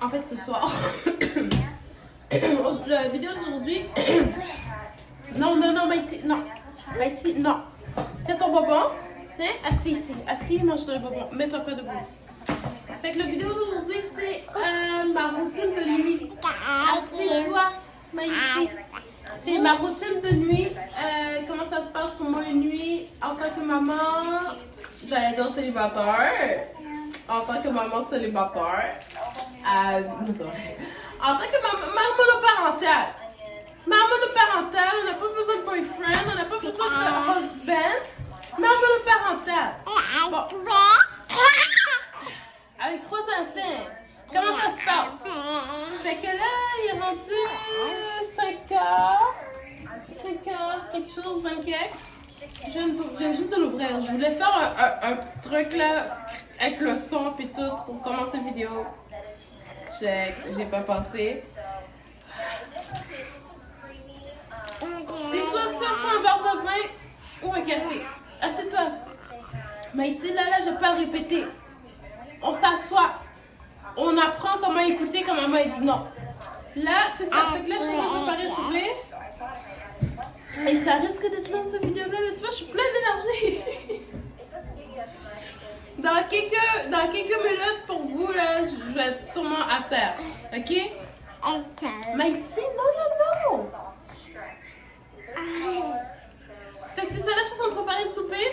En fait, ce soir, la vidéo d'aujourd'hui. Non, Maïti, non. Maïti, non. Tiens ton bonbon. Tiens, assis ici. Assis, mange ton bonbon. Mets-toi pas debout. Fait que la vidéo d'aujourd'hui, c'est ma routine de nuit. Assieds-toi, Maïti. C'est ma routine de nuit. Comment ça se passe pour moi une nuit en tant que maman? J'allais dire célibataire. En tant que maman célibataire. En tant que maman monoparentale. Maman monoparentale, on n'a pas besoin de boyfriend, on n'a pas besoin de husband. Maman monoparentale. Bon. Avec 3 enfants. Comment ça se passe? Fait que là, il est rendu 5h. 5h, quelque chose, 20 quelques. Je viens juste de l'ouvrir. Je voulais faire un petit truc là, avec le son et tout, pour commencer la vidéo. Check, j'ai pas pensé. C'est soit un verre de vin ou un café. Assieds-toi. Maïti, là, je vais pas le répéter. On s'assoit. On apprend comment écouter quand maman dit non. Là, c'est ça. Fait que là, je suis en train de préparer le souper. Et ça risque d'être long, cette vidéo-là. Là, tu vois, je suis pleine d'énergie. Dans quelques minutes, pour vous, là, je vais être sûrement à terre. OK? Maïti, non. Fait que c'est ça, là, je suis en train de préparer le souper.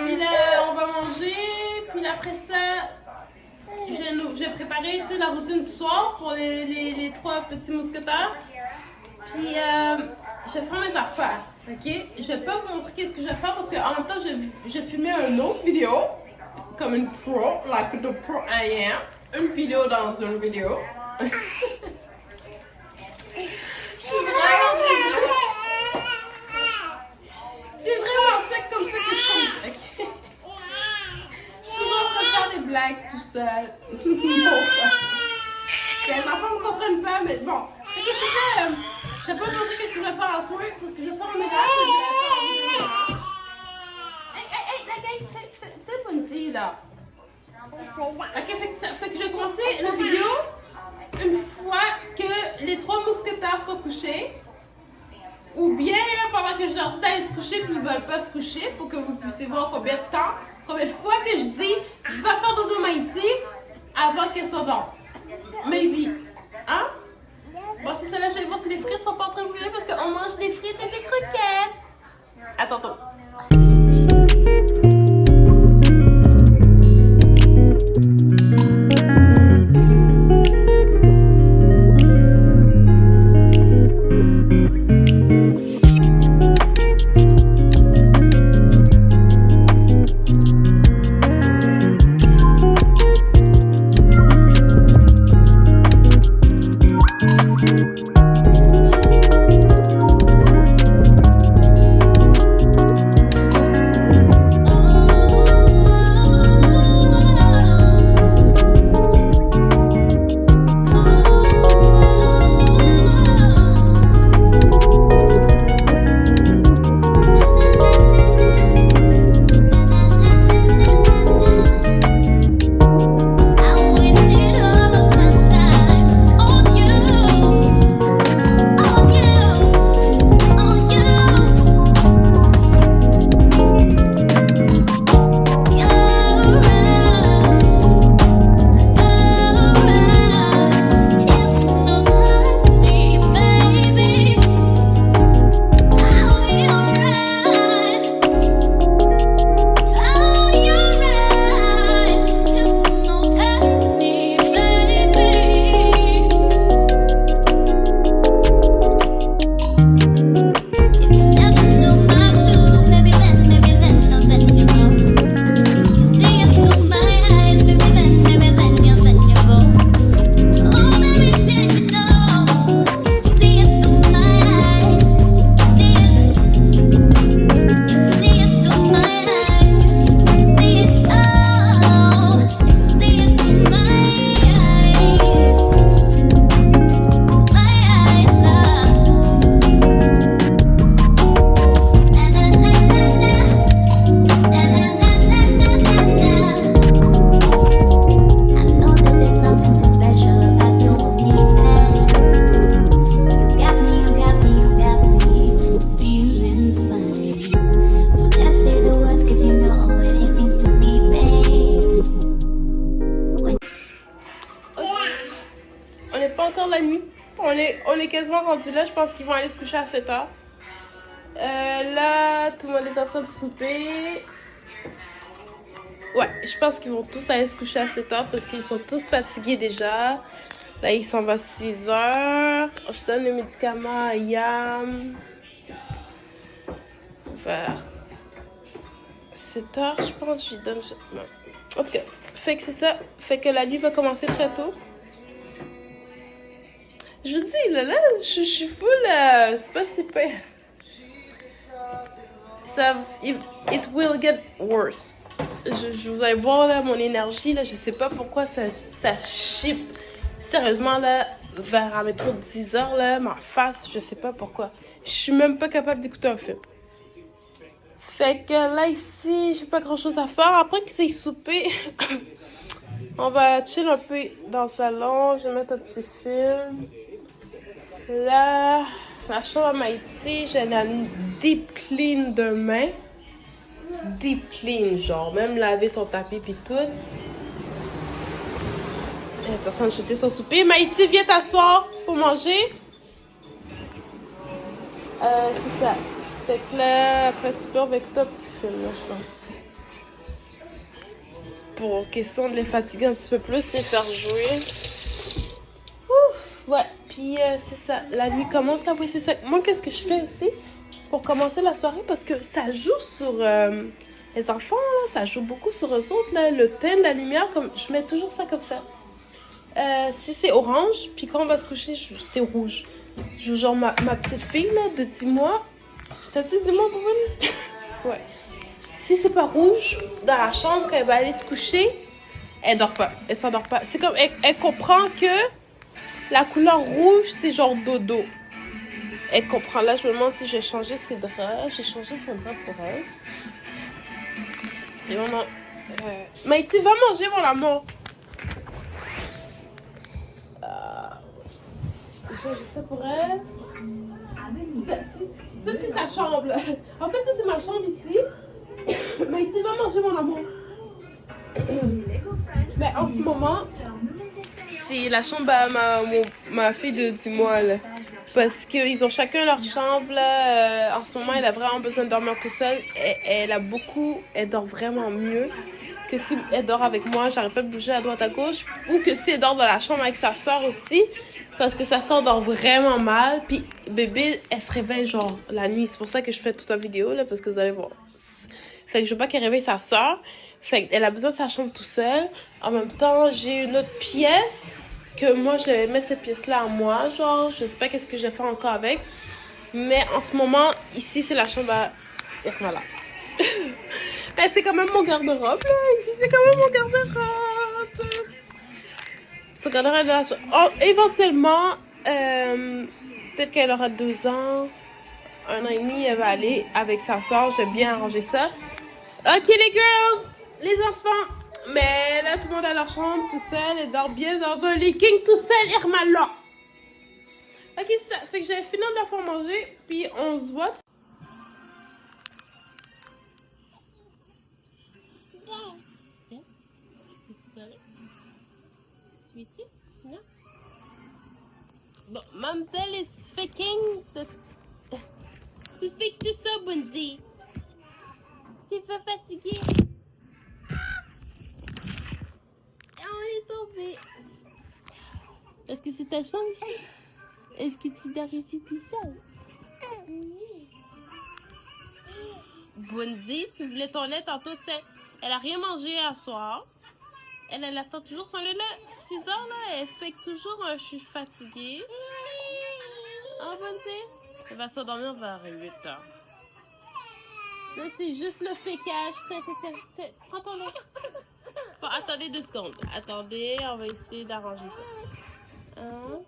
Puis là, on va manger. Puis après ça, je vais préparer, tu sais, la routine du soir pour les 3 petits mousquetaires. Puis je vais faire mes affaires, ok? Je vais pas vous montrer qu'est-ce que je vais faire parce qu'en même temps, j'ai filmé une autre vidéo, comme une pro, like the pro I am. Une vidéo dans une vidéo. Je suis vraiment désolée. C'est vraiment sec comme ça que je suis. Okay? Je suis en train de faire des blagues tout seul. Bon, les enfants ne comprennent pas, mais bon. Ok, c'était. Je sais pas vous montrer qu'est-ce que je vais faire en soir parce que je vais faire un ménage. Hey, la gang, c'est une bonne fille là. Ok, fait que je vais commencer la vidéo une fois que les 3 mousquetaires sont couchés. Ou bien pendant que je leur dis d'aller se coucher puis ils veulent pas se coucher pour que vous puissiez voir combien de fois que je dis je vais faire dodo Maïti avant qu'elle s'endorme. Maybe. Hein? Bon, c'est ça là, je vais voir si les frites sont pas en train de brûler parce qu'on mange des frites et des croquettes. À tantôt. est quasiment rendu là. Je pense qu'ils vont aller se coucher à 7 heures. Là, tout le monde est en train de souper. Ouais, je pense qu'ils vont tous aller se coucher à 7 heures parce qu'ils sont tous fatigués déjà. Là, il s'en va 6 heures. Je donne le médicament à Yam. Vers 7 heures, je pense, je lui donne... Non. En tout cas, fait que c'est ça. Fait que la nuit va commencer très tôt. Je vous dis, là, je suis full... c'est pas super. Ça, it will get worse. Vous allez voir, là, mon énergie, là, je sais pas pourquoi ça chip. Sérieusement, là, vers à métro 10 heures, là, ma face, je sais pas pourquoi. Je suis même pas capable d'écouter un film. Fait que là, ici, j'ai pas grand chose à faire. Après qu'ils aient soupé, on va chill un peu dans le salon. Je vais mettre un petit film. Là, la chambre à Maïti, j'ai la deep clean demain. Deep clean, genre, même laver son tapis pis tout. Elle est en train de jeter son souper. Maïti, viens t'asseoir pour manger. C'est ça. Fait que là, après souper, on va écouter un petit film, là, je pense. Pour question de les fatiguer un petit peu plus, les faire jouer. Ouf, ouais. Puis c'est ça, la nuit commence là, oui, c'est ça. Moi, qu'est-ce que je fais aussi pour commencer la soirée? Parce que ça joue sur les enfants, là, ça joue beaucoup sur eux autres, là, le teint, la lumière, comme je mets toujours ça comme ça. Si c'est orange, puis quand on va se coucher, c'est rouge. Genre ma petite fille, là, de 10 mois, t'as-tu 10 mois pour venir? Ouais. Si c'est pas rouge, dans la chambre, quand elle va aller se coucher, elle dort pas, elle s'endort pas. C'est comme, elle comprend que la couleur rouge, c'est genre dodo. Elle comprend. Là, je me demande si j'ai changé ses draps. J'ai changé son drap pour elle. Et maman... Maïti, va manger, mon amour. J'ai changé ça pour elle. Ça, c'est sa chambre. Là. En fait, ça, c'est ma chambre ici. Maïti, va manger, mon amour. Mais en ce moment, c'est la chambre à ma fille de 10 mois. Là. Parce qu'ils ont chacun leur chambre. Là. En ce moment, elle a vraiment besoin de dormir tout seule. Elle dort vraiment mieux que si elle dort avec moi. J'arrête pas de bouger à droite à gauche. Ou que si elle dort dans la chambre avec sa soeur aussi. Parce que sa soeur dort vraiment mal. Puis bébé, elle se réveille genre la nuit. C'est pour ça que je fais toute la vidéo. Là, parce que vous allez voir. Fait que je veux pas qu'elle réveille sa soeur. Fait qu'elle a besoin de sa chambre tout seule. En même temps, j'ai une autre pièce que moi, je vais mettre cette pièce-là à moi. Genre, je sais pas qu'est-ce que je vais faire encore avec. Mais en ce moment, ici, c'est la chambre à... Voilà. Ben, c'est quand même mon garde-robe, là. Ici, c'est quand même mon garde-robe. Ce garde-robe, là... Oh, éventuellement, peut-être qu'elle aura 2 ans, 1 an et demi, elle va aller avec sa soeur. J'ai bien arrangé ça. Ok, les girls, les enfants. Mais là, tout le monde a leur chambre tout seul. Elle dort bien dans un legging tout seul, Irma là. Ok, c'est ça. Fait que j'avais fini de leur faire manger. Puis on se voit. Non? Bon, mademoiselle est faking de... Tu fais-tu ça, Bunzi? T'es pas fatiguée? On est tombé. Est-ce que c'est ta chambre ici? Est-ce que tu dors ici tout seul? Bunzi, tu voulais ton lait tantôt, tu sais. Elle a rien mangé à soir. Elle attend toujours son lait là. 6 heures là, elle fait toujours un je suis fatiguée. Ah, Bunzi? Elle va s'endormir vers 8 heures. Ça, c'est juste le fécage. Tiens. Prends ton lait. Bon, attendez 2 secondes. Attendez, on va essayer d'arranger ça. Non?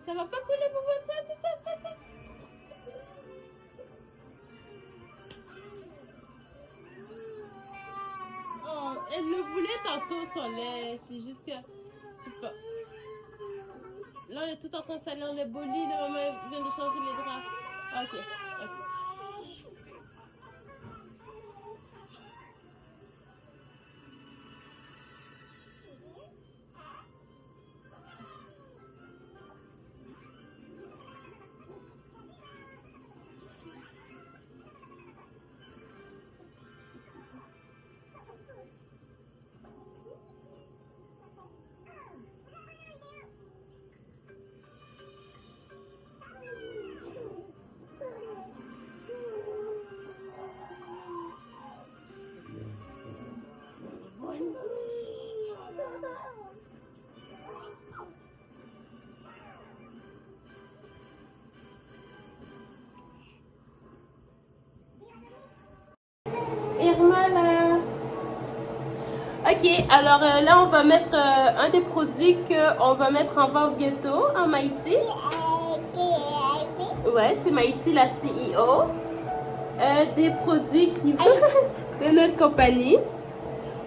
Ça va pas couler pour votre tiens. Oh, elle le voulait tantôt son lait. C'est juste que... Je sais pas. Là, on est tout en train de salir le boli. La maman vient de changer les draps. Ok. Ok, alors là on va mettre un des produits qu'on va mettre en vente bientôt en Maïti. Ouais, c'est Maïti la CEO. Des produits qui de notre compagnie.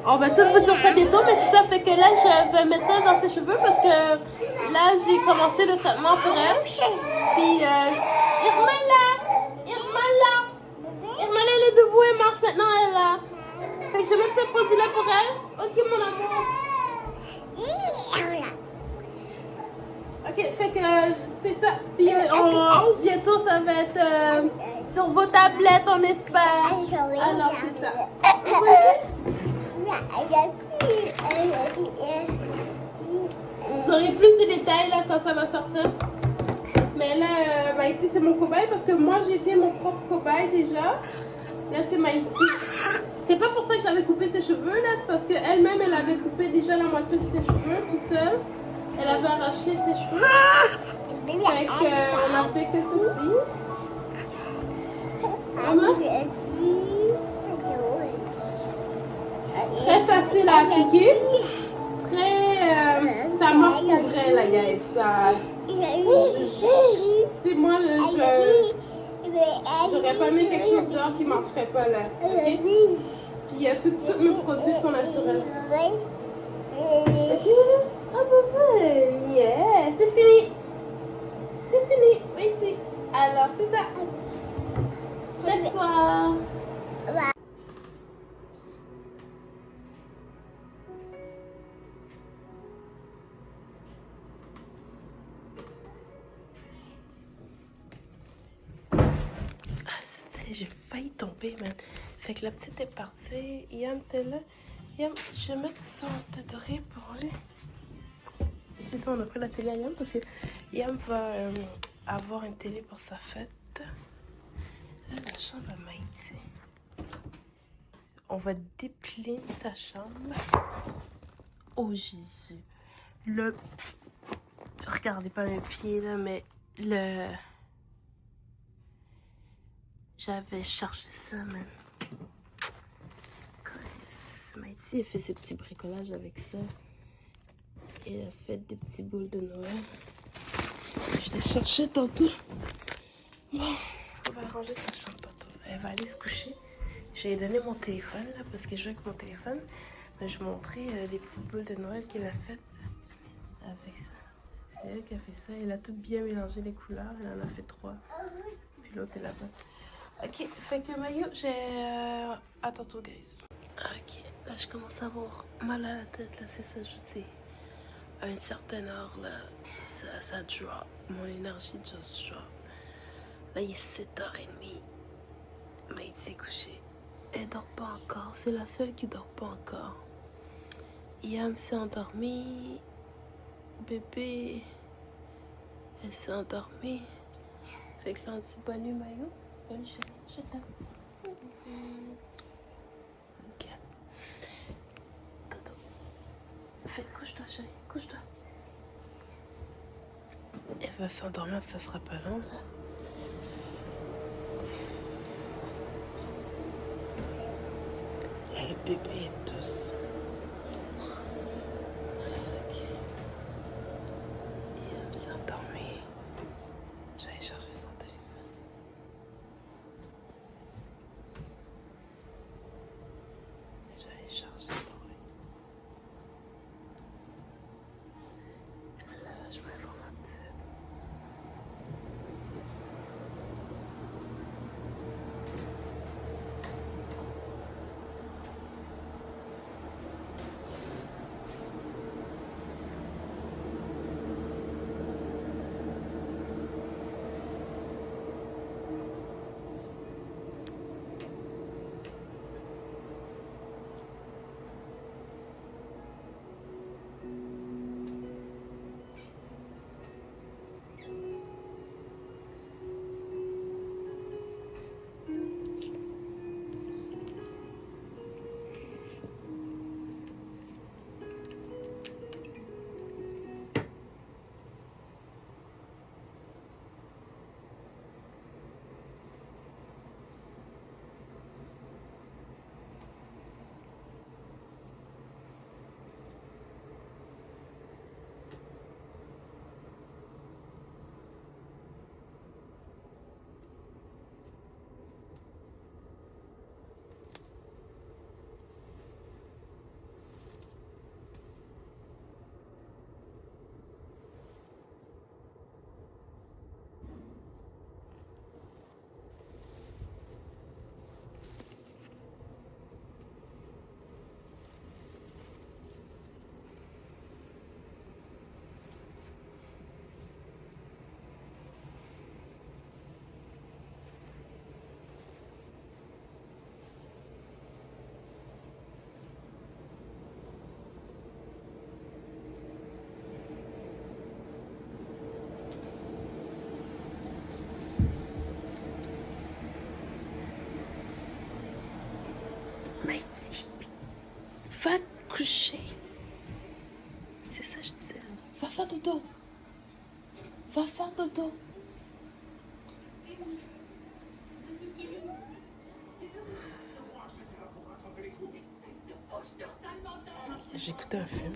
On va tout vous dire ça bientôt, mais c'est ça fait que là je vais mettre ça dans ses cheveux parce que là j'ai commencé le traitement pour elle. Puis Irma là, elle est debout, elle marche maintenant, elle est là. Fait que je vais mettre ce produit là pour elle. Ok mon amour. Ok, fait que c'est ça. Puis bientôt ça va être sur vos tablettes, on espère. Alors c'est ça. Vous aurez plus de détails là quand ça va sortir. Mais là, Maïti c'est mon cobaye parce que moi j'ai été mon propre cobaye déjà. Là c'est Maïti. C'est pas pour ça que j'avais coupé ses cheveux là, c'est parce qu'elle-même elle avait coupé déjà la moitié de ses cheveux tout seul. Elle avait arraché ses cheveux. Fait qu'on a fait que ceci. Maman? Très facile à appliquer. Très. Ça marche pour vrai, la guys. Ça. Si moi, j'aurais pas mis quelque chose dehors qui marcherait pas là. Okay? Puis tous mes produits sont naturels. Ok? Ah, bah, yeah, c'est fini. C'est fini. Oui, alors, c'est ça. Chaque soir. J'ai failli tomber, man. Fait que la petite est partie. Yam était là. Yam, je vais mettre son tutoré pour lui. C'est ça, on a pris la télé à Yam parce que Yam va avoir une télé pour sa fête. Là, la chambre à Maïti. On va déplier sa chambre. Oh Jésus. Le. Regardez pas mes pieds là, mais le. J'avais cherché ça, man. Maïti a fait ses petits bricolages avec ça. Et elle a fait des petits boules de Noël. Je l'ai cherché tantôt. Bon, on va ranger sa chambre tantôt. Elle va aller se coucher. Je lui ai donné mon téléphone, là, parce que je joue avec mon téléphone. Mais je vais montrer les petites boules de Noël qu'elle a faites avec ça. C'est elle qui a fait ça. Elle a tout bien mélangé les couleurs. Elle en a fait 3. Puis l'autre est là-bas. Ok, fait que Mayo, j'ai... À tantôt, guys. Ok, là, je commence à avoir mal à la tête, là, c'est ça, je dis. À une certaine heure, là, ça drop. Mon énergie just drop. Là, il est 7h30. Mais il s'est couché. Elle dort pas encore. C'est la seule qui dort pas encore. Yam s'est endormie. Bébé, elle s'est endormie. Fait que là, on dit bonne nuit, Mayo. Bonne nuit, chérie. Je t'aime. Ok. Toto. Fais, couche-toi, chérie. Couche-toi. Elle va s'endormir, ça sera pas long, là. Le bébé est tous. Ok. Il s'est endormi. J'allais chercher son téléphone. J'allais chercher pour lui. Là, je vais voir ma petite. coucher. C'est ça, je disais. Va faire dodo. Va faire dodo. J'écoutais un film.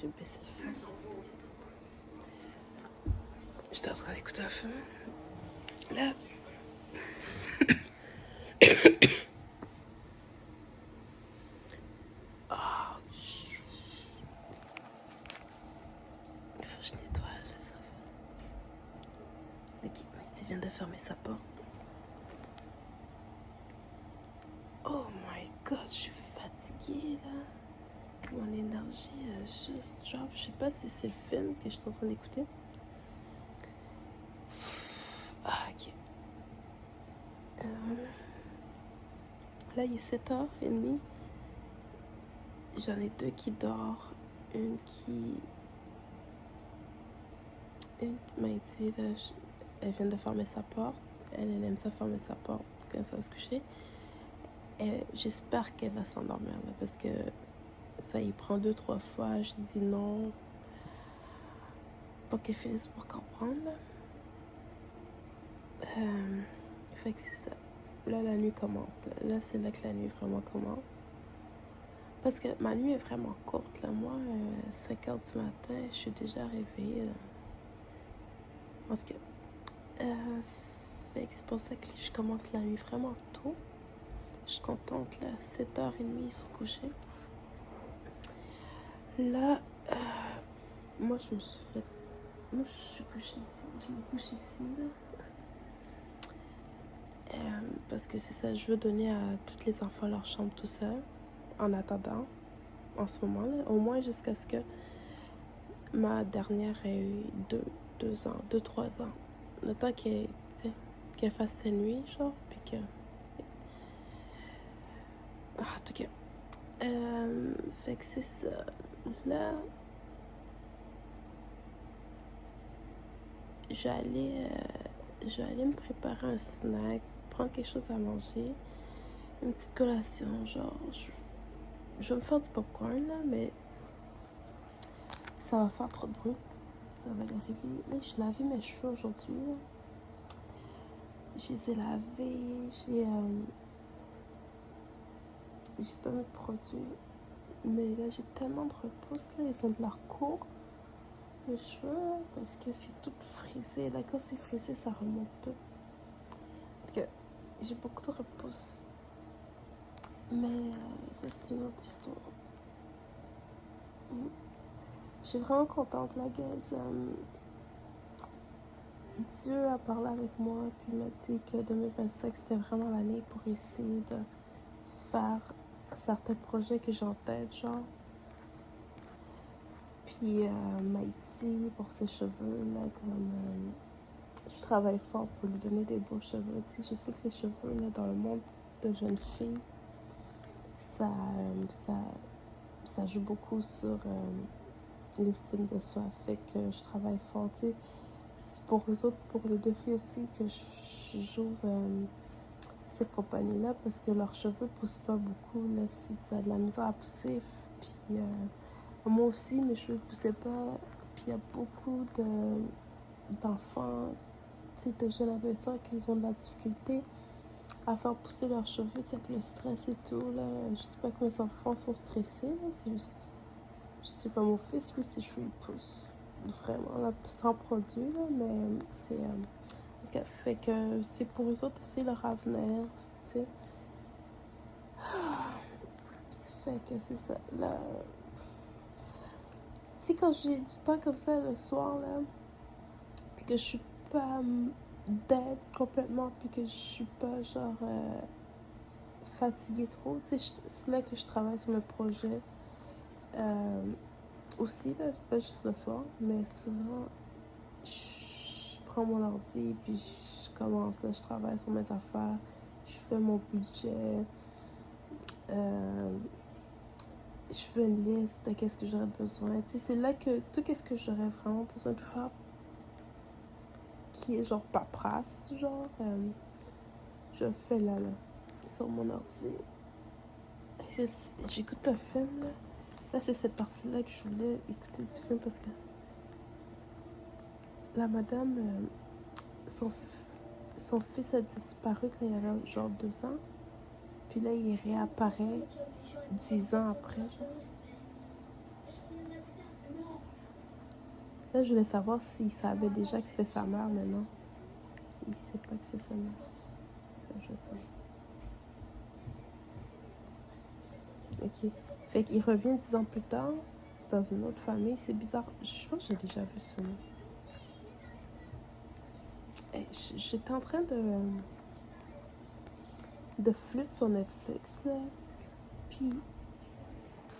J'ai baissé le film. J'étais en train d'écouter un film. Là. Oh. Il faut que je nettoie, je sais. Ok, Maïti vient de fermer sa porte. Oh my god, je suis fatiguée là. Mon énergie a juste drop. Je sais pas si c'est le film que je suis en train d'écouter. Ah, ok. Là, il est 7h30. J'en ai 2 qui dorment. Une m'a dit, là, elle vient de fermer sa porte. Elle aime ça fermer sa porte quand ça va se coucher. Et j'espère qu'elle va s'endormir là, parce que ça y prend 2-3 fois. Je dis non pour qu'elle finisse pour comprendre. Fait que c'est ça. Là, la nuit commence. Là, c'est là que la nuit vraiment commence. Parce que ma nuit est vraiment courte. Là. Moi, 5h du matin, je suis déjà réveillée. Là. En tout cas, fait que c'est pour ça que je commence la nuit vraiment tôt. Je suis contente, là, 7h30, ils sont couchés. Là, moi, je me suis fait... Moi, je suis couchée ici. Je me couche ici, là. Parce que c'est ça, je veux donner à tous les enfants leur chambre tout seul. En attendant, en ce moment, là. Au moins jusqu'à ce que ma dernière ait eu 2-3 ans. Le temps qu'elle fasse ses nuits, genre, puis que... Ah, en tout cas. Fait que c'est ça. Là, je vais aller me préparer un snack, prendre quelque chose à manger, une petite collation, genre, je vais me faire du popcorn, là, mais ça va faire trop de bruit. Ça va arriver. Là, j'ai lavé mes cheveux aujourd'hui, là. Je les ai lavés, j'ai pas mis de produit. Mais là, j'ai tellement de repousse, là, ils ont de l'air court, les cheveux, là, parce que c'est tout frisé. Là, quand c'est frisé, ça remonte tout. Donc, j'ai beaucoup de repousse. Mais ça, c'est une autre histoire. Je suis vraiment contente, là, guys. Dieu a parlé avec moi, puis il m'a dit que 2025, c'était vraiment l'année pour essayer de faire certains projets que j'ai en tête, genre. Puis m'a dit pour ses cheveux, là, comme je travaille fort pour lui donner des beaux cheveux. Tu sais, je sais que les cheveux, là, dans le monde de jeunes filles, ça joue beaucoup sur l'estime de soi. Fait que je travaille fort, tu sais. C'est pour les autres, pour les 2 filles aussi, que j'ouvre cette compagnie-là, parce que leurs cheveux poussent pas beaucoup, là, si ça a de la misère à pousser. Puis moi aussi, mes cheveux poussaient pas. Puis il y a beaucoup d'enfants, tu sais, de jeunes adolescents qui ont de la difficulté à faire pousser leurs cheveux, tu sais, avec le stress et tout, là. Je sais pas que mes enfants sont stressés, là, c'est juste... Je sais pas, mon fils, lui, ses cheveux, ils poussent. Vraiment, là, sans produit, là, mais c'est... fait que c'est pour eux autres aussi leur avenir, tu sais. Fait que c'est ça, là... Tu sais, quand j'ai du temps comme ça le soir, là, puis que je suis pas dead complètement, puis que je suis pas, genre, fatiguée trop, tu sais, c'est là que je travaille sur le projet. Aussi, là, pas juste le soir, mais souvent, je prends mon ordi, puis je commence, là, je travaille sur mes affaires, je fais mon budget, je fais une liste de qu'est-ce que j'aurais besoin. Tu sais, c'est là que tout qu'est-ce que j'aurais vraiment besoin de faire, qui est genre paperasse, genre, je le fais là, sur mon ordi. J'écoute un film, là. Là, c'est cette partie-là que je voulais écouter du film parce que la madame, son fils a disparu quand il avait genre 2 ans. Puis là, il réapparaît 10 ans après. Genre. Là, je voulais savoir s'il savait déjà que c'était sa mère, mais non. Il sait pas que c'est sa mère. Ça, je sais. Ok. Fait qu'il revient 10 ans plus tard dans une autre famille. C'est bizarre. Je pense que j'ai déjà vu ce nom. J'étais en train de flip sur Netflix, là. Puis,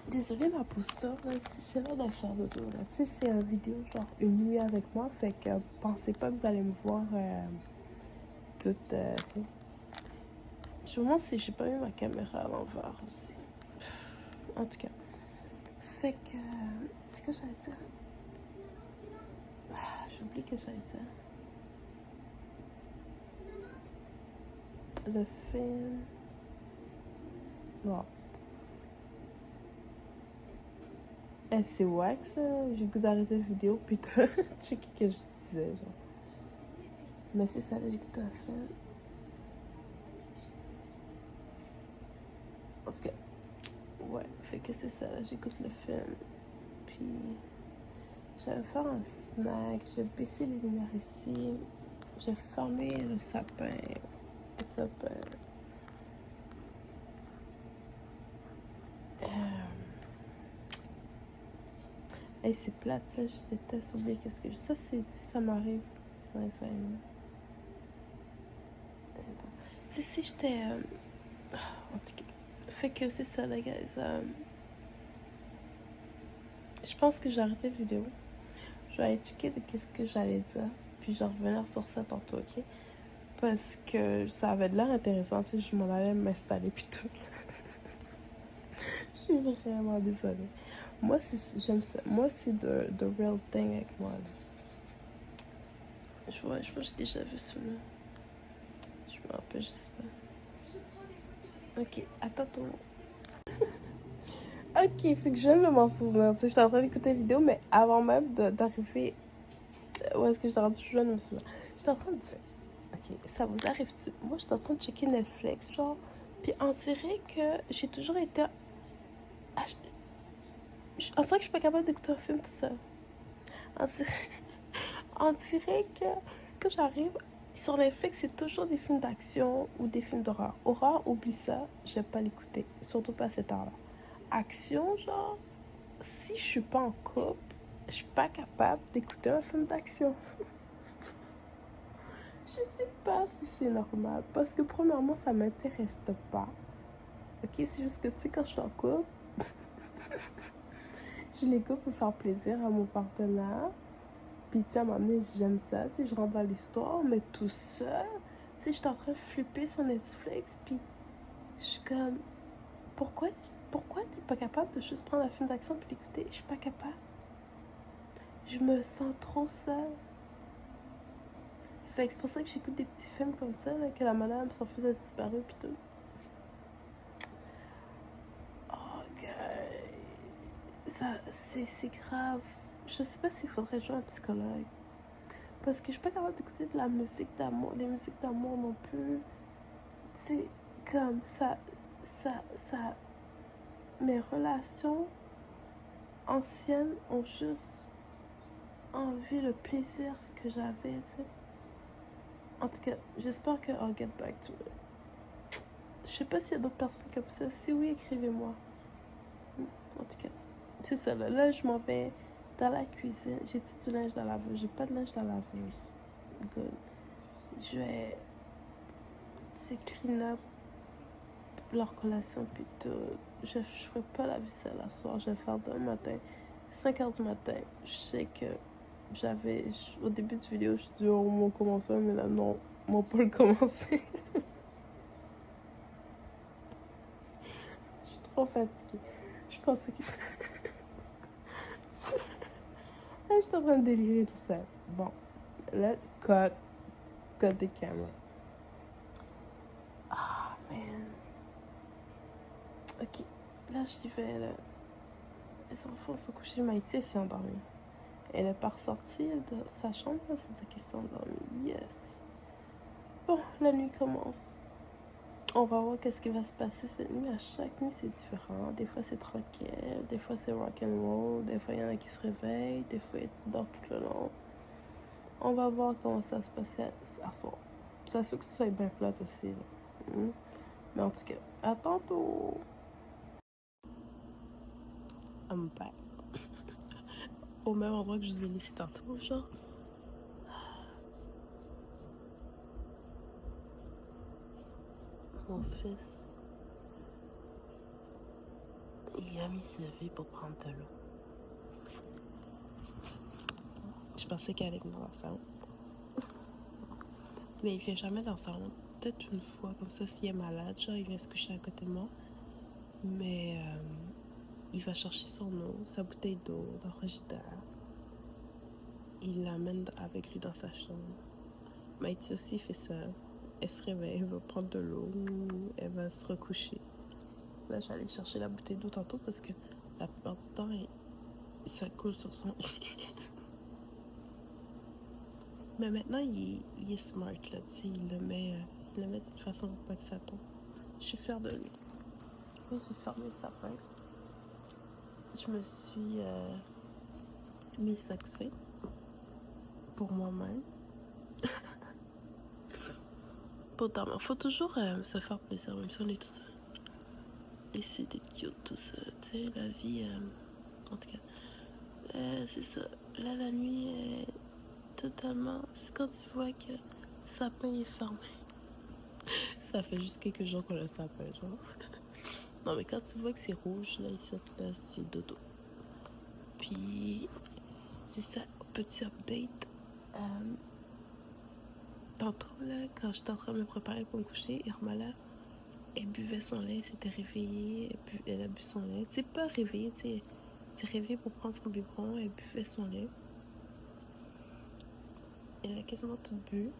désolée ma posture, là. C'est l'heure de faire le dos, là. Tu sais, c'est une vidéo genre une nuit avec moi. Fait que pensez pas que vous allez me voir toute, tu sais. Je me demande si j'ai pas mis ma caméra à l'envers aussi. En tout cas. Fait que... c'est que j'allais dire? J'oublie que j'allais dire. Le film... Non. C'est wax, ça. J'ai le goût d'arrêter la vidéo, putain. Tu sais ce que je disais, genre. Mais c'est ça, là, j'écoute un film. En tout cas, ouais, fait que c'est ça, là, j'écoute le film. Puis, j'allais faire un snack, j'ai baissé les lumières ici. J'ai fermé le sapin. Le sapin. Hey, c'est plate, ça, je déteste oublier qu'est-ce que je... Ça m'arrive dans les amis. Tu sais, si j'étais... en tout cas, fait que c'est ça, les gars. Je pense que j'ai arrêté la vidéo. Je vais aller checker de qu'est-ce que j'allais dire. Puis je vais revenir sur ça tantôt, ok? Parce que ça avait de l'air intéressant, tu sais, je m'en allais m'installer puis tout. Je suis vraiment désolée. Moi, j'aime ça. Moi, c'est the real thing avec moi, là. Je pense que j'ai déjà vu celui-là. Je me rappelle, je sais pas. Ok, à tantôt. Ok, fait que je viens de m'en souvenir. Tu sais, j'étais en train d'écouter la vidéo, mais avant même d'arriver où est-ce que j'étais rendue, je viens de me souvenir. J'étais en train de dire, ok, ça vous arrive-tu? Moi, j'étais en train de checker Netflix, genre, puis on dirait que j'ai toujours été... On dirait que je suis pas capable d'écouter un film tout seul. On dirait que quand j'arrive sur Netflix, c'est toujours des films d'action ou des films d'horreur. Horreur, oublie ça, je vais pas l'écouter. Surtout pas à cette heure-là. Action, genre, si je suis pas en couple, je suis pas capable d'écouter un film d'action. Je sais pas si c'est normal. Parce que premièrement, ça m'intéresse pas. Ok, c'est juste que tu sais, quand je suis en couple, je l'écoute pour faire plaisir à mon partenaire. Puis tu sais, à un moment donné, j'aime ça, tu sais, je rentre dans l'histoire, mais tout seul, tu sais, j'étais en train de flipper sur Netflix, puis je suis comme, pourquoi t'es pas capable de juste prendre un film d'action puis l'écouter? Je suis pas capable. Je me sens trop seule. Fait que c'est pour ça que j'écoute des petits films comme ça, là, que la madame, son fils a disparu, puis tout. Ok. Ça, c'est grave. Je sais pas s'il faudrait jouer un psychologue. Parce que je suis pas capable d'écouter de la musique d'amour, des musiques d'amour non plus. C'est comme ça, mes relations anciennes ont juste envie le plaisir que j'avais, tu sais. En tout cas, j'espère que I'll get back to it. Je sais pas s'il y a d'autres personnes comme ça. Si oui, écrivez-moi. En tout cas, c'est ça. Là, je m'en vais dans la cuisine. J'ai du linge dans la laveuse. J'ai pas de linge dans la laveuse. Good. Je vais, clean up leur collation puis tout. Je ferai pas la vaisselle la soir. Je vais faire demain matin. 5h du matin. Je sais que au début de vidéo, je dis oh, on commence, mais là, non, on peut le commencer. Je suis trop fatiguée. Je pensais que... Je suis en train de délirer tout ça. Bon, let's cut the camera. Ah, man. Ok, là, je vais, là. Les enfants sont couchés, Maïti s'est endormie. Elle est pas ressortie de sa chambre, c'est-à-dire qu'elle s'est endormie. Yes. Bon, la nuit commence. On va voir qu'est-ce qui va se passer cette nuit. À chaque nuit, c'est différent. Des fois, c'est tranquille. Des fois, c'est rock and roll. Des fois, il y en a qui se réveillent. Des fois, ils dorment tout le long. On va voir comment ça se passe à soir. Ça se que ça soit bien plate aussi. Mais en tout cas, à tantôt. I'm back. Au même endroit que je vous ai laissé tantôt, genre. Mon fils, il a mis sa vie pour prendre de l'eau. Je pensais qu'elle allait venir dans sa honte. Mais il vient jamais dans sa honte. Peut-être une fois, comme ça, s'il est malade, genre, il vient se coucher à côté de moi. Mais il va chercher son eau, sa bouteille d'eau dans le frigidaire. Il l'amène avec lui dans sa chambre. Maïti aussi fait ça. Elle se réveille, elle va prendre de l'eau, elle va se recoucher. Là, j'allais chercher la bouteille d'eau tantôt parce que la plupart du temps, ça coule sur son lit. Mais maintenant, il est smart, là, tu sais, il le met d'une façon pour pas que ça tombe. Je suis fière de lui. Là, j'ai fermé le sapin. Je me suis mis saxé pour moi-même. Pour dormir. Faut toujours se faire plaisir, même si on est tout seul. Et c'est des cute tout seul, tu sais, la vie, en tout cas. C'est ça. Là, la nuit est totalement... C'est quand tu vois que le sapin est fermé. Ça fait juste quelques jours qu'on a le sapin, genre. Non, mais quand tu vois que c'est rouge, là, ici, là, c'est dodo. Puis, c'est ça, petit update. Tantôt, là, quand j'étais en train de me préparer pour me coucher, Irmala, elle buvait son lait, elle s'était réveillée, elle a bu son lait. Tu sais, pas réveillée, tu sais, elle s'est réveillée pour prendre son biberon, elle buvait son lait. Elle a quasiment tout bu.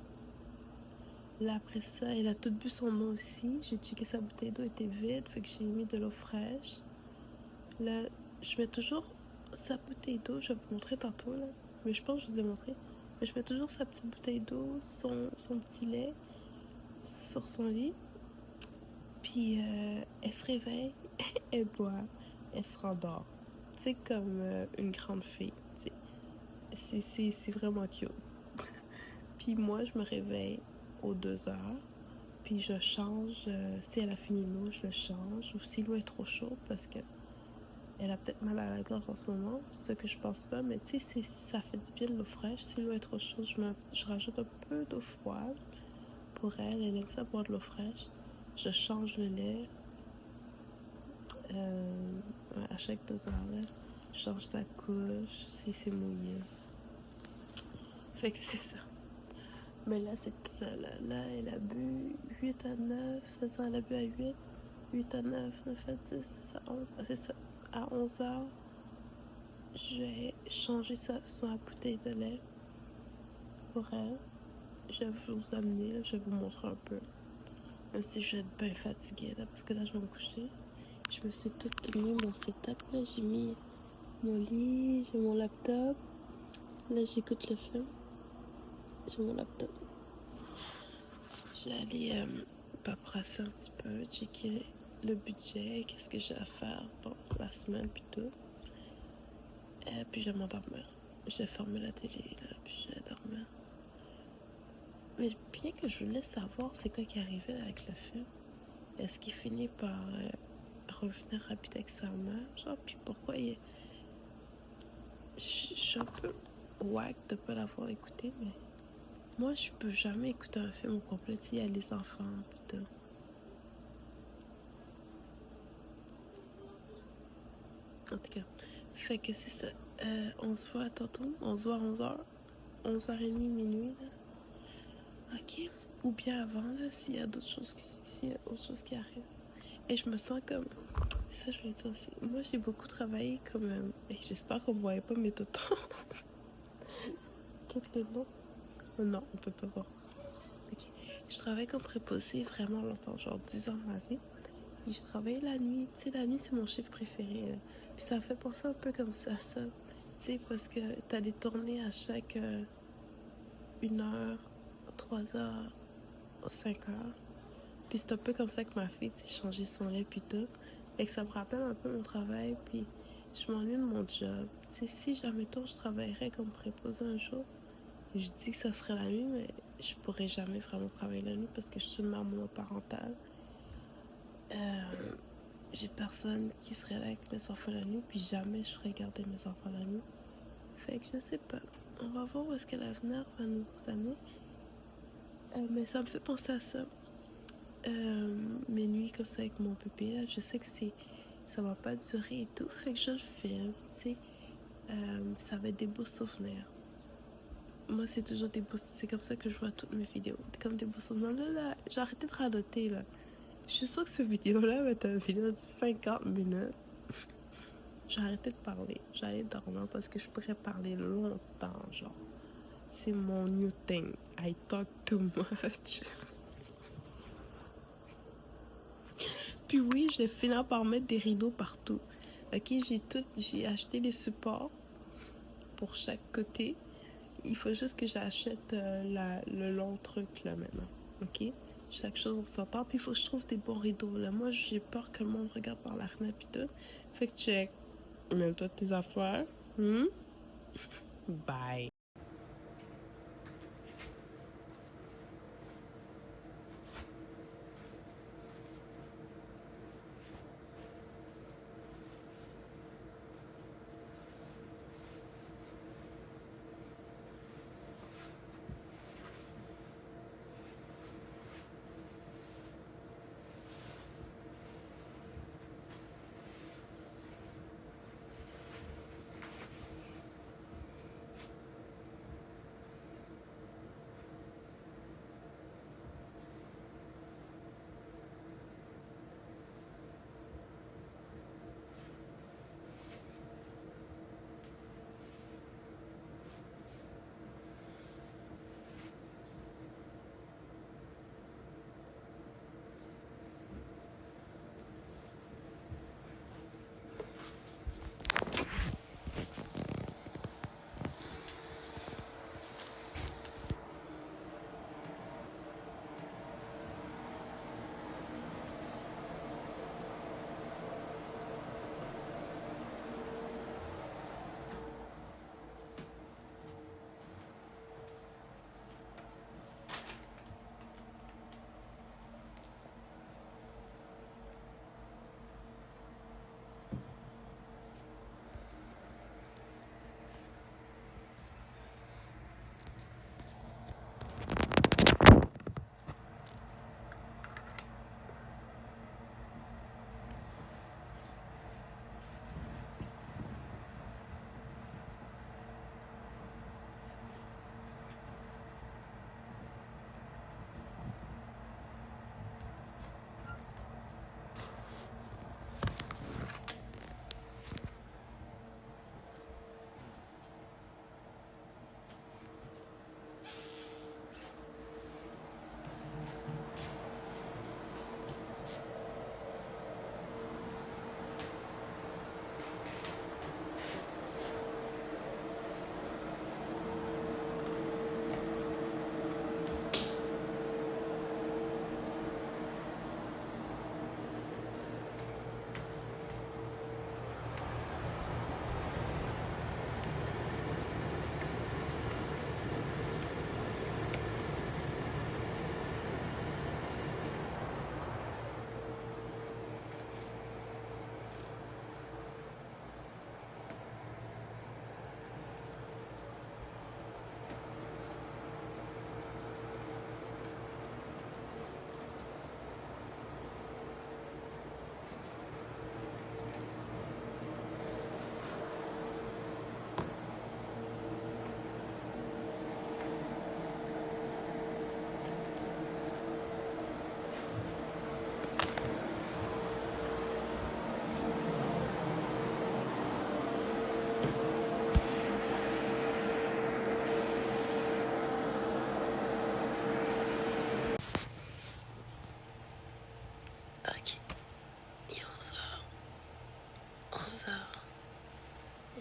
Là, après ça, elle a tout bu son eau aussi. J'ai checké sa bouteille d'eau, était vide, fait que j'ai mis de l'eau fraîche. Là, je mets toujours sa bouteille d'eau, je vais vous montrer tantôt, là. Mais je pense que je vous ai montré. Mais je mets toujours sa petite bouteille d'eau, son petit lait sur son lit. Puis elle se réveille, elle boit, elle se rendort. C'est comme une grande fille. C'est vraiment cute. Puis moi, je me réveille aux 2 heures. Puis je change. Si elle a fini l'eau, je le change. Ou si l'eau est trop chaude, parce que elle a peut-être mal à la gorge en ce moment. Ce que je pense pas. Mais tu sais, ça fait du bien de l'eau fraîche. Si l'eau est trop chaude, je rajoute un peu d'eau froide pour elle. Elle aime ça boire de l'eau fraîche. Je change le lait. À chaque 2 heures, là, je change sa couche si c'est mouillé. Fait que c'est ça. Mais là, c'est ça. Là, elle a bu 8 à 9. C'est ça, elle a bu à 8. 8 à 9, 9 à 10, c'est ça, 11. C'est ça. À 11 heures, je vais changer sa bouteille de lait pour elle. Je vais vous amener, là, je vais vous montrer un peu. Même si je vais être bien fatiguée, là, parce que là, je vais me coucher. Je me suis toute mis mon setup, là. J'ai mis mon lit, j'ai mon laptop. Là, j'écoute le film. J'ai mon laptop. J'ai allé paperasser un petit peu, checker le budget, qu'est-ce que j'ai à faire pour la semaine, puis tout. Puis je vais m'endormir. Je vais fermer la télé, là, puis je vais dormir. Mais bien que je voulais savoir c'est quoi qui arrivait avec le film. Est-ce qu'il finit par revenir habiter avec sa mère? Genre, puis pourquoi il... Je suis un peu wack de pas l'avoir écouté, mais moi, je peux jamais écouter un film au complet. Il y a les enfants, puis tout. En tout cas, fait que c'est ça. On se voit tantôt. On se voit à 11h. 11h30, minuit, là. Ok. Ou bien avant, là, s'il y a d'autres choses, s'il y a autre chose qui arrive. Et je me sens comme... Ça, je vais dire aussi. Moi, j'ai beaucoup travaillé comme... Et j'espère qu'on ne voyait pas mes tontons. Tout le long. Oh non, on peut pas voir. Ok. Je travaille comme préposée vraiment longtemps, genre 10 ans de ma vie. puis je travaillais la nuit. Tu sais, la nuit, c'est mon chiffre préféré. Là. Puis ça fait penser un peu comme ça. Tu sais, parce que t'as des tournées à chaque 1 heure, 3 heures, 5 heures. Puis c'est un peu comme ça que ma fille, tu sais, changeait son lait puis tout. Fait que ça me rappelle un peu mon travail, puis je m'ennuie de mon job. Tu sais, si jamais toi, je travaillerais comme préposé un jour, je dis que ça serait la nuit, mais je pourrais jamais vraiment travailler la nuit parce que je suis une mère monoparentale. J'ai personne qui serait là avec mes enfants la nuit, puis jamais je ferais garder mes enfants la nuit. Fait que je sais pas. On va voir où est-ce que l'avenir va nous amener. Mais ça me fait penser à ça. Mes nuits comme ça avec mon bébé, là, je sais que ça va pas durer et tout. Fait que je le filme, tu sais. Ça va être des beaux souvenirs. Moi, c'est toujours des beaux... C'est comme ça que je vois toutes mes vidéos. Comme des beaux souvenirs. Là, j'ai arrêté de radoter, là. Je suis sûre que cette vidéo-là va être une vidéo de 50 minutes. J'ai arrêté de parler. J'allais dormir parce que je pourrais parler longtemps, genre. C'est mon new thing. I talk too much. Puis oui, je vais finir par mettre des rideaux partout. Ok, j'ai acheté les supports pour chaque côté. Il faut juste que j'achète le long truc là maintenant. Ok, chaque chose en son temps. Puis il faut que je trouve des bons rideaux là. Moi, j'ai peur que le monde regarde par la fenêtre puis tout. Fait que check. Mets-toi tes affaires. Bye.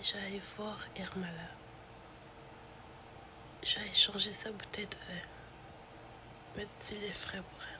j'allais voir Hermala. J'allais changer sa bouteille de vin. Mettre du lait frais pour elle.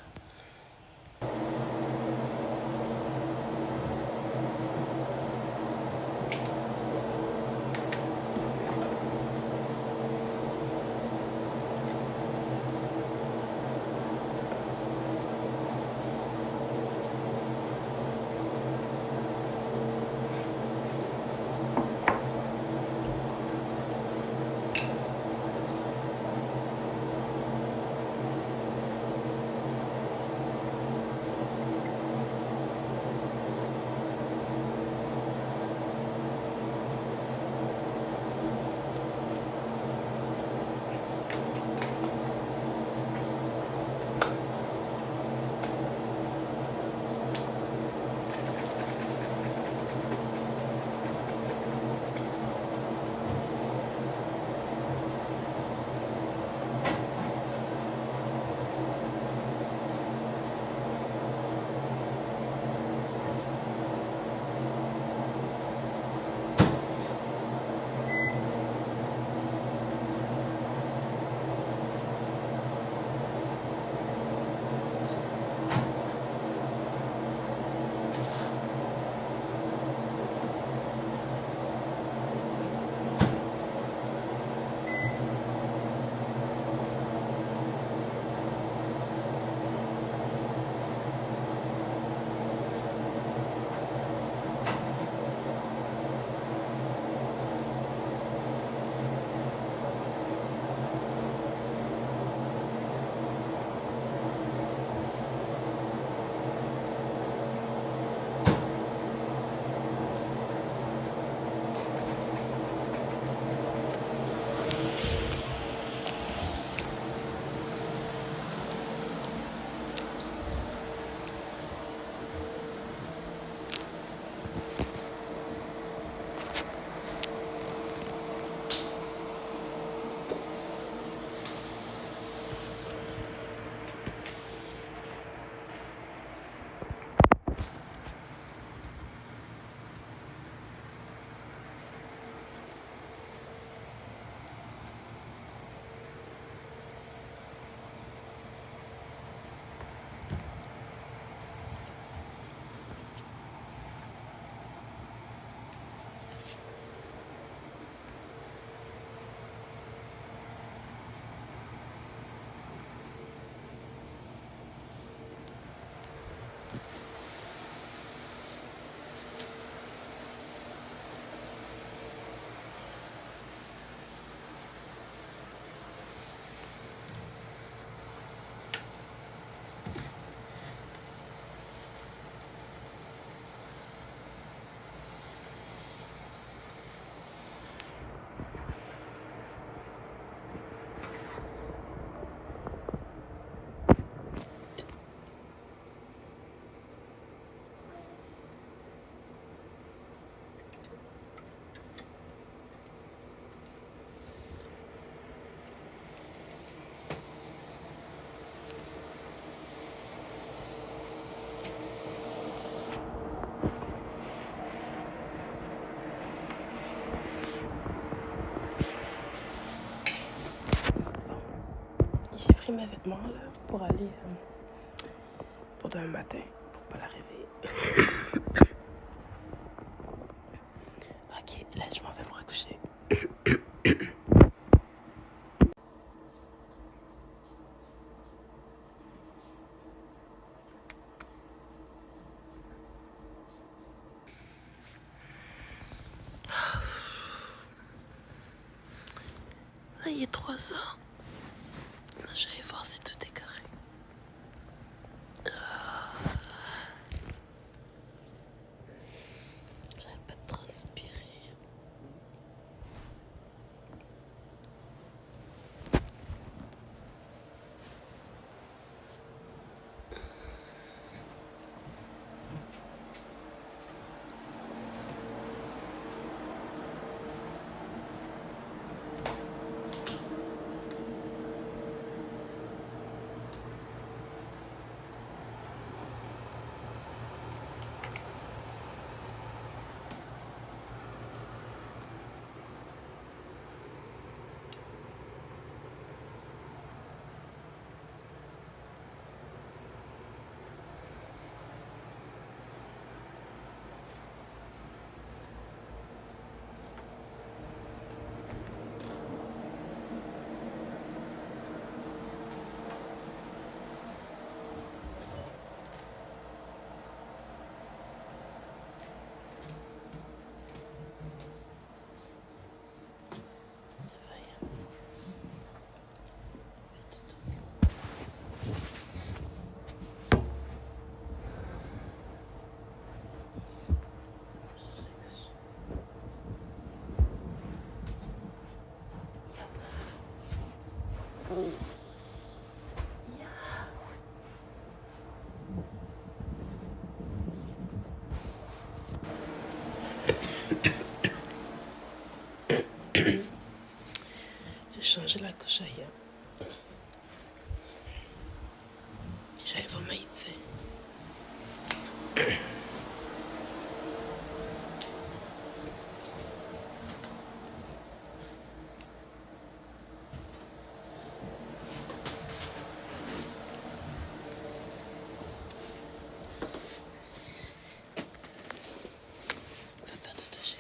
J'ai pris mes vêtements là pour aller pour demain matin, pour pas la réveiller. Ok, là je m'en vais me recoucher. Là il est 3 heures. Là je vais voir si tout est correct. J'arrête pas de transpirer. J'ai changé la couche à hier. J'allais voir Maïté. Va faire tout toucher.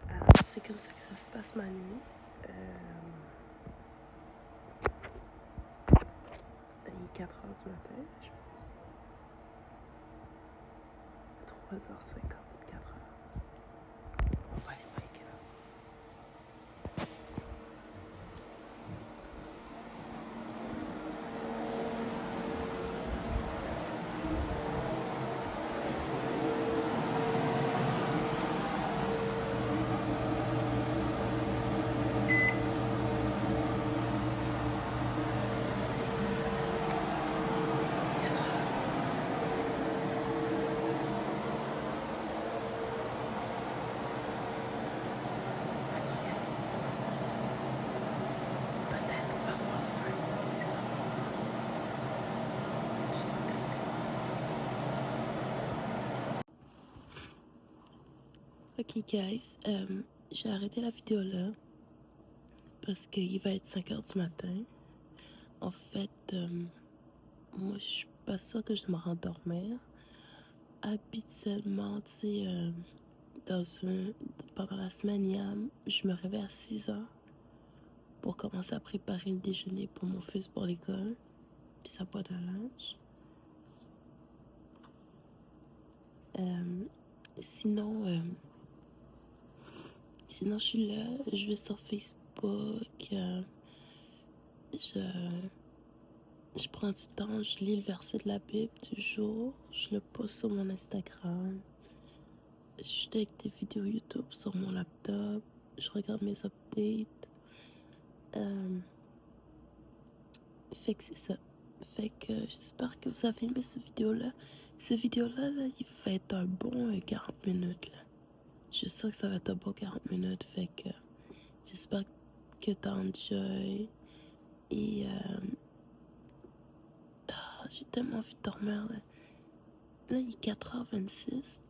Alors, c'est comme ça que ça se passe ma nuit. Il est 4 heures du matin, je pense. 3h50, 4h. On va aller voir quelle heure. Ok guys, j'ai arrêté la vidéo là parce qu'il va être 5 heures du matin. En fait, moi je suis pas sûre que je vais me rendormir. Habituellement, tu sais, pendant la semaine, je me réveille à 6 heures pour commencer à préparer le déjeuner pour mon fils pour l'école, puis sa boîte à lunch. Sinon, je suis là, je vais sur Facebook, je prends du temps, je lis le verset de la Bible du jour, je le poste sur mon Instagram, je suis avec des vidéos YouTube sur mon laptop, je regarde mes updates. Fait que c'est ça. Fait que j'espère que vous avez aimé cette vidéo-là. Cette vidéo-là, là, il va être un bon 40 minutes. Là. Je suis sûre que ça va être un bon 40 minutes. Fait que j'espère que t'as enjoy. Et j'ai tellement envie de dormir. Là, il est 4h26.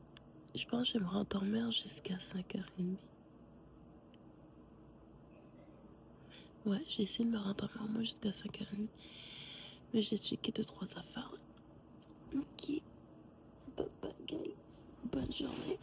Je pense que je vais me rendormir jusqu'à 5h30. Ouais, j'ai essayé de me rendormir moi jusqu'à 5h30. Mais j'ai checké 2-3 affaires. Ok. Bye bye, guys. Bonne journée.